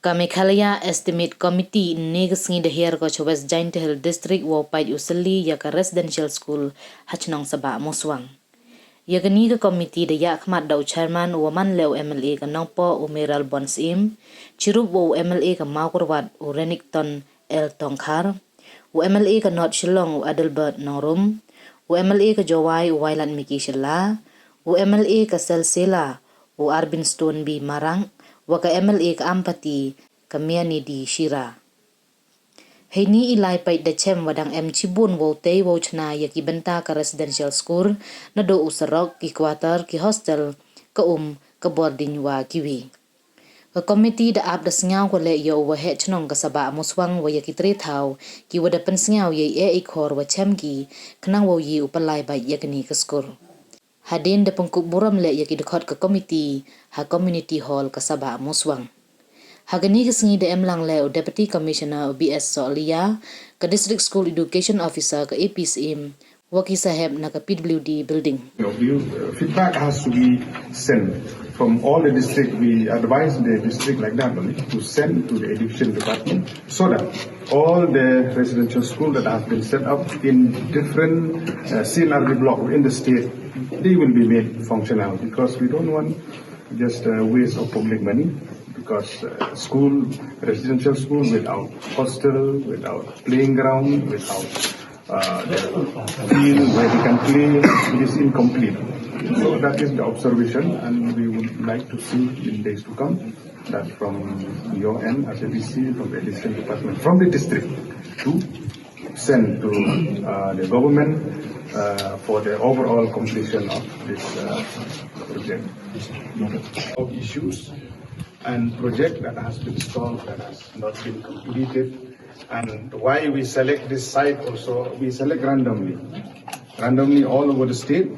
Kamekhalaya Estimate Committee negasngi de hier ko West Giant Hill District wo pai usali ya ka residential school hachnong Sabahmuswang. Ya gani ka committee de ya khmat dau chairman wo man lew MLA ka nongpo umeral bonsim chirup wo MLA ka makurwat u Renington El Tongkhar wo MLA ka North Shillong u Adelbert Norum wo MLA ka Jowai u Wailan Mikishela wo MLA ka Selsela u Arbin Stone B Marang waka MLA ka Ampati kamiani di Shira. Hini ilay pait da chem wadang chiboon wo tay wo chna yaki benta ka residential school na do usarok ki quarter ki hostel ka ka boarding wa kiwi. Ka committee da ap da sngaw ko le yo wa he chnong ka Sabahmuswang wa yaki tre thau ki wada pen sngaw ye ikhor wa chem ki knang wo yi upalay ba yakni ka school. Hadin da pengkuk buram le yaki dekat ke komiti ha community hall ke Sabahmuswang. Hagani kesengi de emlang le Deputy Commissioner BS Solia ke District School Education Officer ke APCM waki saheb na ke PWD building. Feedback has to be sent from all the district. We advise the district like that to send to the education department so that all the residential schools that have been set up in different CLRD blocks in the state, they will be made functional, because we don't want just a waste of public money, because residential school without hostel, without playing ground, without the field where they can play, is incomplete. So that is the observation, and we would like to see in days to come that from your end as a DC, from the education department, from the district, to send to the government for the overall completion of this project. Of issues and project that has been stalled, that has not been completed, and why we select this site also, we select randomly all over the state.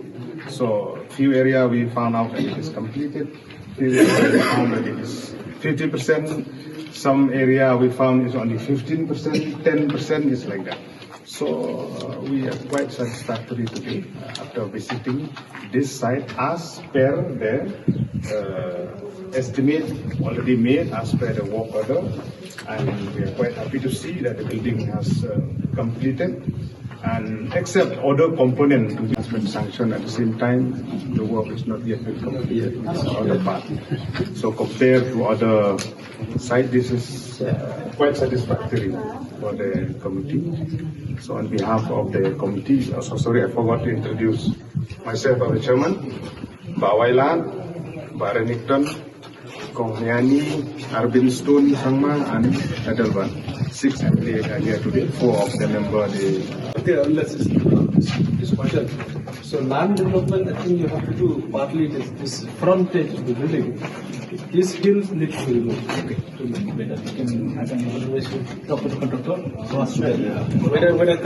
So few area we found out that it is completed, few area we found that it is 50%, some area we found is only 15%, 10% is like that. So we are quite satisfactory today after visiting this site as per the estimate already made as per the work order, and we are quite happy to see that the building has completed, and except other component has been sanctioned at the same time, the work is not yet been completed in other part. So compared to other sites, this is quite satisfactory for the committee. So on behalf of the committee, also sorry I forgot to introduce myself as the chairman, Wailan, Renington, Kongyani, Arbin Stone, Sangma, and Adelban. 6 MLA are here today. 4 of the members. So land development, I think you have to do partly this frontage of the building. These hills need to be removed. Okay. To make better. I can always talk to the contractor. Whether